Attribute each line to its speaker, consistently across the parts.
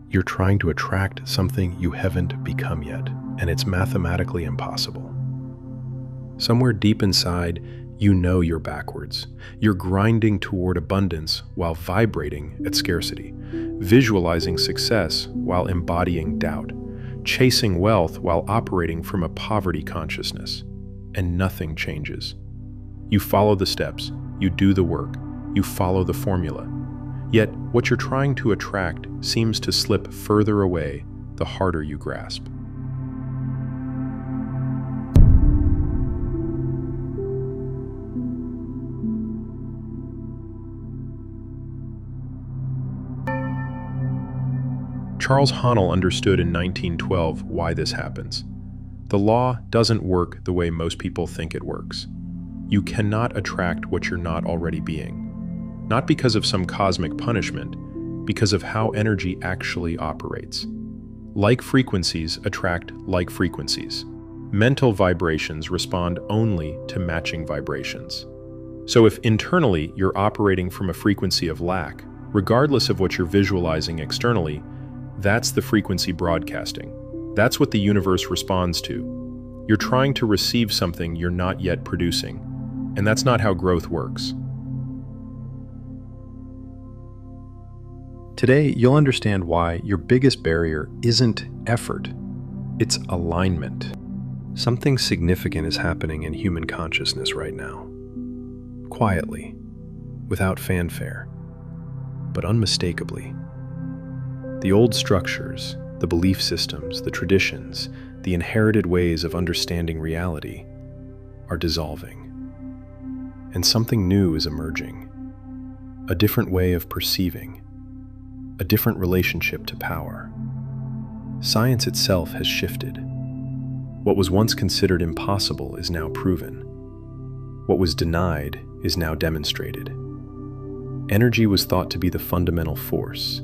Speaker 1: You're trying to attract something you haven't become yet, and it's mathematically impossible. Somewhere deep inside, you know you're backwards. You're grinding toward abundance while vibrating at scarcity, visualizing success while embodying doubt, chasing wealth while operating from a poverty consciousness, and nothing changes. You follow the steps, you do the work, you follow the formula. Yet, what you're trying to attract seems to slip further away the harder you grasp. Charles Haanel understood in 1912 why this happens. The law doesn't work the way most people think it works. You cannot attract what you're not already being. Not because of some cosmic punishment, because of how energy actually operates. Like frequencies attract like frequencies. Mental vibrations respond only to matching vibrations. So if internally you're operating from a frequency of lack, regardless of what you're visualizing externally, that's the frequency broadcasting. That's what the universe responds to. You're trying to receive something you're not yet producing, and that's not how growth works. Today, you'll understand why your biggest barrier isn't effort, it's alignment. Something significant is happening in human consciousness right now. Quietly, without fanfare, but unmistakably. The old structures, the belief systems, the traditions, the inherited ways of understanding reality are dissolving. And something new is emerging. A different way of perceiving. A different relationship to power. Science itself has shifted. What was once considered impossible is now proven. What was denied is now demonstrated. Energy was thought to be the fundamental force,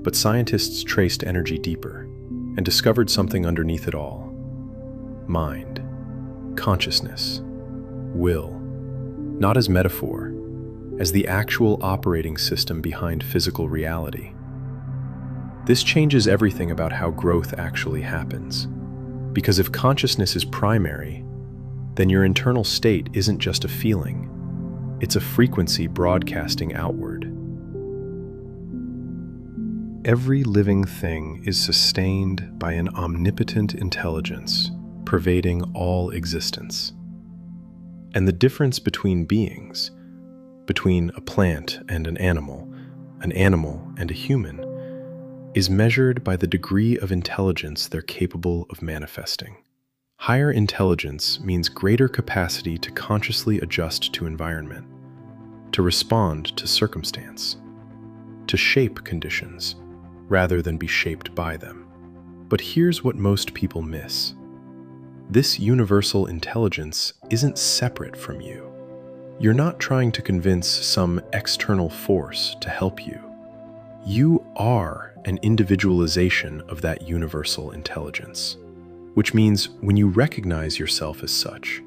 Speaker 1: but scientists traced energy deeper and discovered something underneath it all. Mind, consciousness, will, not as metaphor, as the actual operating system behind physical reality. This changes everything about how growth actually happens. Because if consciousness is primary, then your internal state isn't just a feeling, it's a frequency broadcasting outward. Every living thing is sustained by an omnipotent intelligence pervading all existence. And the difference between beings, between a plant and an animal and a human, is measured by the degree of intelligence they're capable of manifesting. Higher intelligence means greater capacity to consciously adjust to environment, to respond to circumstance, to shape conditions, rather than be shaped by them. But here's what most people miss. This universal intelligence isn't separate from you. You're not trying to convince some external force to help you. You are an individualization of that universal intelligence, which means when you recognize yourself as such,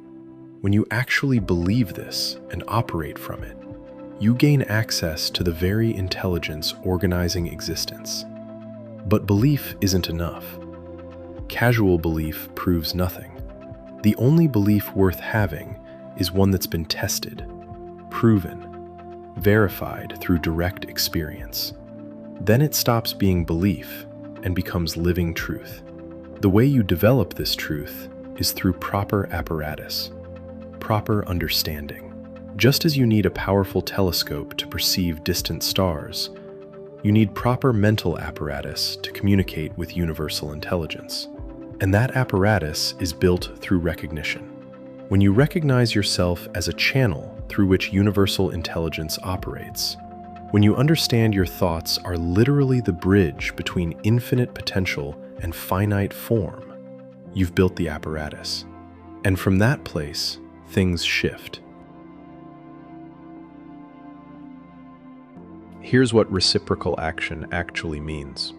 Speaker 1: when you actually believe this and operate from it, you gain access to the very intelligence organizing existence. But belief isn't enough. Casual belief proves nothing. The only belief worth having is one that's been tested, proven, verified through direct experience. Then it stops being belief and becomes living truth. The way you develop this truth is through proper apparatus, proper understanding. Just as you need a powerful telescope to perceive distant stars, you need proper mental apparatus to communicate with universal intelligence. And that apparatus is built through recognition. When you recognize yourself as a channel through which universal intelligence operates, when you understand your thoughts are literally the bridge between infinite potential and finite form, you've built the apparatus. And from that place, things shift. Here's what reciprocal action actually means.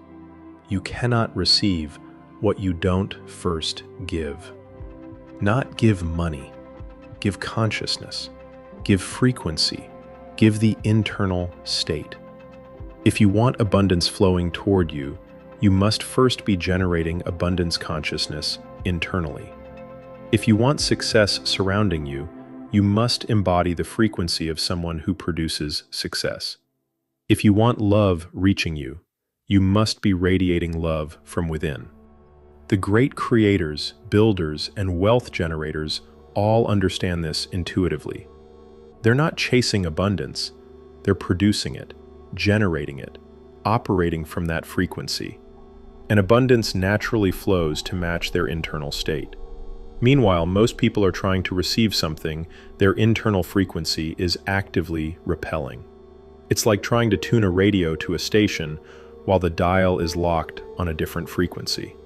Speaker 1: You cannot receive what you don't first give. Not give money, give consciousness, give frequency, give the internal state. If you want abundance flowing toward you, you must first be generating abundance consciousness internally. If you want success surrounding you, you must embody the frequency of someone who produces success. If you want love reaching you, you must be radiating love from within. The great creators, builders, and wealth generators all understand this intuitively. They're not chasing abundance, they're producing it, generating it, operating from that frequency. And abundance naturally flows to match their internal state. Meanwhile, most people are trying to receive something their internal frequency is actively repelling. It's like trying to tune a radio to a station while the dial is locked on a different frequency.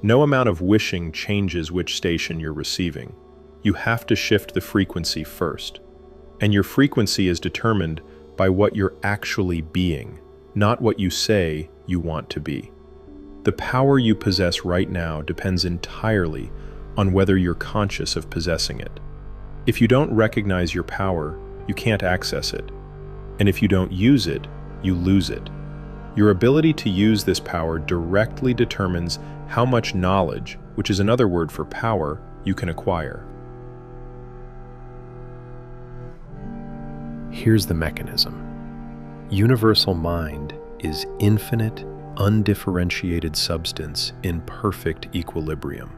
Speaker 1: No amount of wishing changes which station you're receiving. You have to shift the frequency first. And your frequency is determined by what you're actually being, not what you say you want to be. The power you possess right now depends entirely on whether you're conscious of possessing it. If you don't recognize your power, you can't access it. And if you don't use it, you lose it. Your ability to use this power directly determines how much knowledge, which is another word for power, you can acquire. Here's the mechanism. Universal mind is infinite, undifferentiated substance in perfect equilibrium.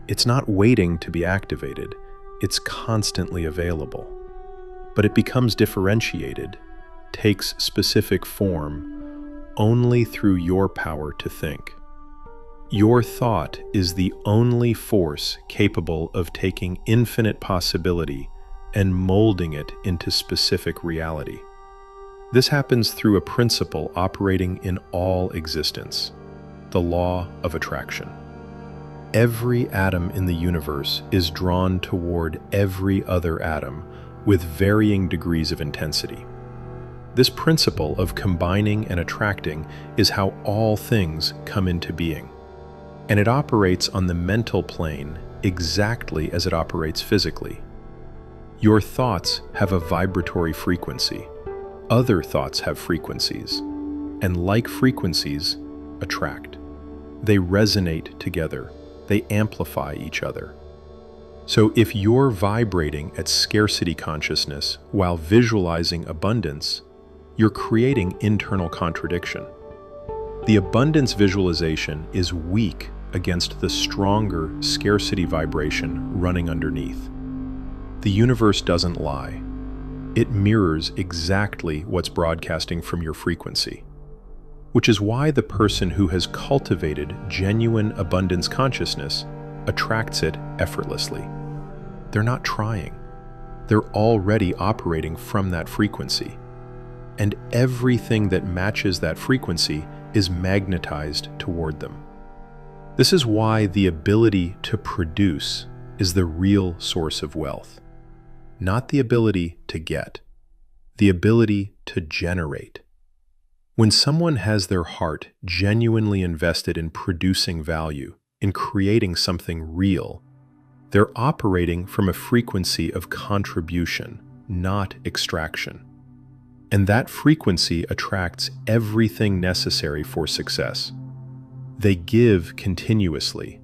Speaker 1: It's not waiting to be activated, it's constantly available. But it becomes differentiated, takes specific form, only through your power to think. Your thought is the only force capable of taking infinite possibility and molding it into specific reality. This happens through a principle operating in all existence, the law of attraction. Every atom in the universe is drawn toward every other atom with varying degrees of intensity. This principle of combining and attracting is how all things come into being. And it operates on the mental plane exactly as it operates physically. Your thoughts have a vibratory frequency. Other thoughts have frequencies, and like frequencies, attract. They resonate together. They amplify each other. So if you're vibrating at scarcity consciousness while visualizing abundance, you're creating internal contradiction. The abundance visualization is weak against the stronger scarcity vibration running underneath. The universe doesn't lie. It mirrors exactly what's broadcasting from your frequency, which is why the person who has cultivated genuine abundance consciousness attracts it effortlessly. They're not trying. They're already operating from that frequency. And everything that matches that frequency is magnetized toward them. This is why the ability to produce is the real source of wealth. Not the ability to get, the ability to generate. When someone has their heart genuinely invested in producing value, in creating something real, they're operating from a frequency of contribution, not extraction. And that frequency attracts everything necessary for success. They give continuously,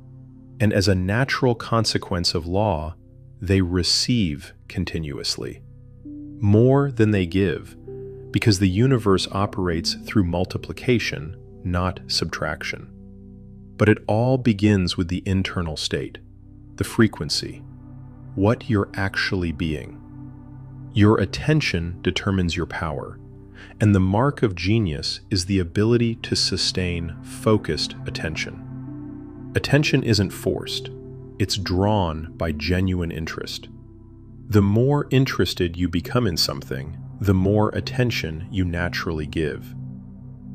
Speaker 1: and as a natural consequence of law, they receive continuously. More than they give, because the universe operates through multiplication, not subtraction. But it all begins with the internal state, the frequency, what you're actually being. Your attention determines your power, and the mark of genius is the ability to sustain focused attention. Attention isn't forced, it's drawn by genuine interest. The more interested you become in something, the more attention you naturally give.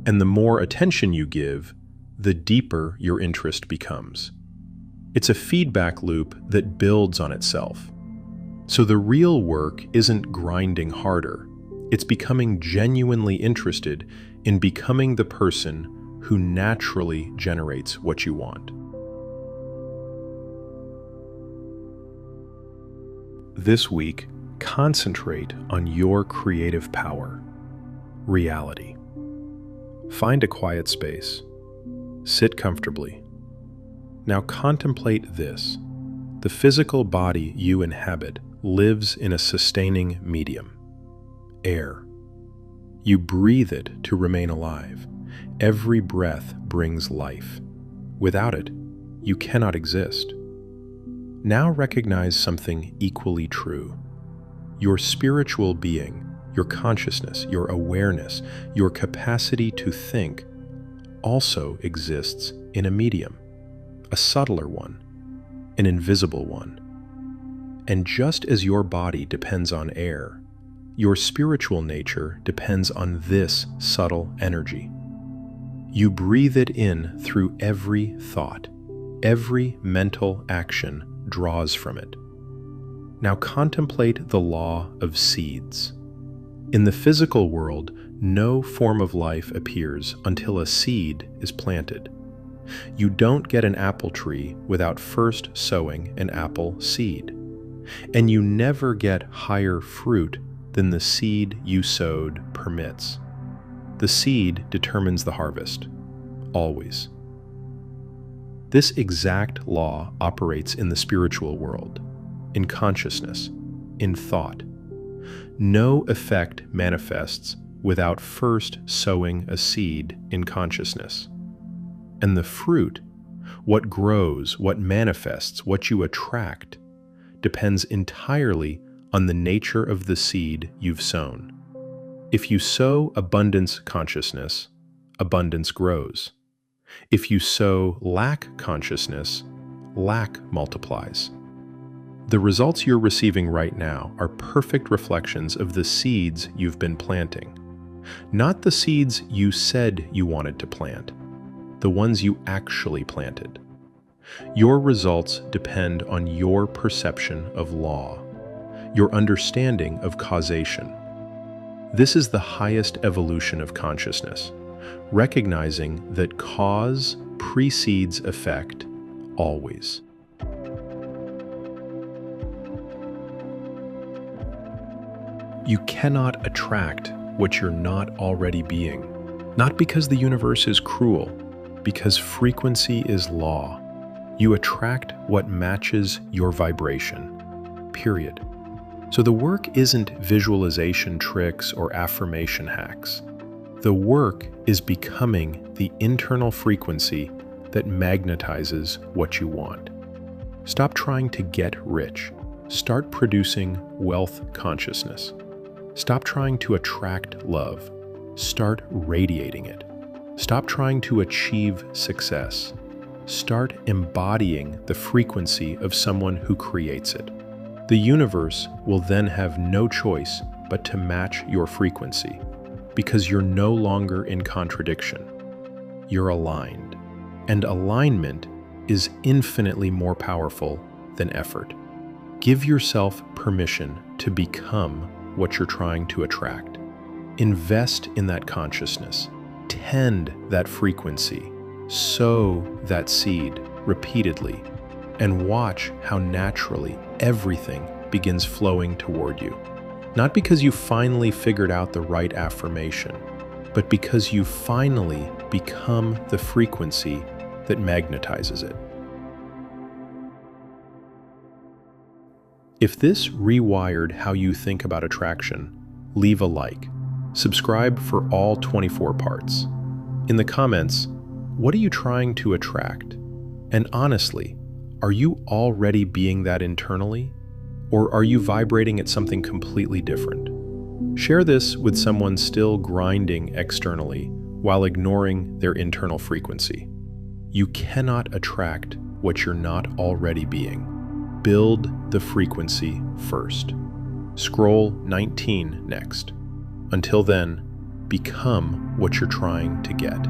Speaker 1: And the more attention you give, the deeper your interest becomes. It's a feedback loop that builds on itself. So the real work isn't grinding harder. It's becoming genuinely interested in becoming the person who naturally generates what you want. This week, concentrate on your creative power, reality. Find a quiet space. Sit comfortably. Now contemplate this. The physical body you inhabit lives in a sustaining medium, air. You breathe it to remain alive. Every breath brings life. Without it, you cannot exist. Now recognize something equally true. Your spiritual being, your consciousness, your awareness, your capacity to think also exists in a medium, a subtler one, an invisible one. And just as your body depends on air, your spiritual nature depends on this subtle energy. You breathe it in through every thought. Every mental action draws from it. Now contemplate the law of seeds. In the physical world, no form of life appears until a seed is planted. You don't get an apple tree without first sowing an apple seed. And you never get higher fruit than the seed you sowed permits. The seed determines the harvest, always. This exact law operates in the spiritual world, in consciousness, in thought. No effect manifests without first sowing a seed in consciousness. And the fruit, what grows, what manifests, what you attract, depends entirely on the nature of the seed you've sown. If you sow abundance consciousness, abundance grows. If you sow lack consciousness, lack multiplies. The results you're receiving right now are perfect reflections of the seeds you've been planting. Not the seeds you said you wanted to plant, the ones you actually planted. Your results depend on your perception of law, your understanding of causation. This is the highest evolution of consciousness, recognizing that cause precedes effect always. You cannot attract what you're not already being, not because the universe is cruel, because frequency is law. You attract what matches your vibration, period. So the work isn't visualization tricks or affirmation hacks. The work is becoming the internal frequency that magnetizes what you want. Stop trying to get rich. Start producing wealth consciousness. Stop trying to attract love. Start radiating it. Stop trying to achieve success. Start embodying the frequency of someone who creates it. The universe will then have no choice but to match your frequency, because you're no longer in contradiction. You're aligned. And alignment is infinitely more powerful than effort. Give yourself permission to become what you're trying to attract. Invest in that consciousness. Tend that frequency. Sow that seed repeatedly, and watch how naturally everything begins flowing toward you. Not because you finally figured out the right affirmation, but because you finally become the frequency that magnetizes it. If this rewired how you think about attraction, leave a like. Subscribe for all 24 parts. In the comments, what are you trying to attract? And honestly, are you already being that internally? Or are you vibrating at something completely different? Share this with someone still grinding externally while ignoring their internal frequency. You cannot attract what you're not already being. Build the frequency first. Scroll 19 next. Until then, become what you're trying to get.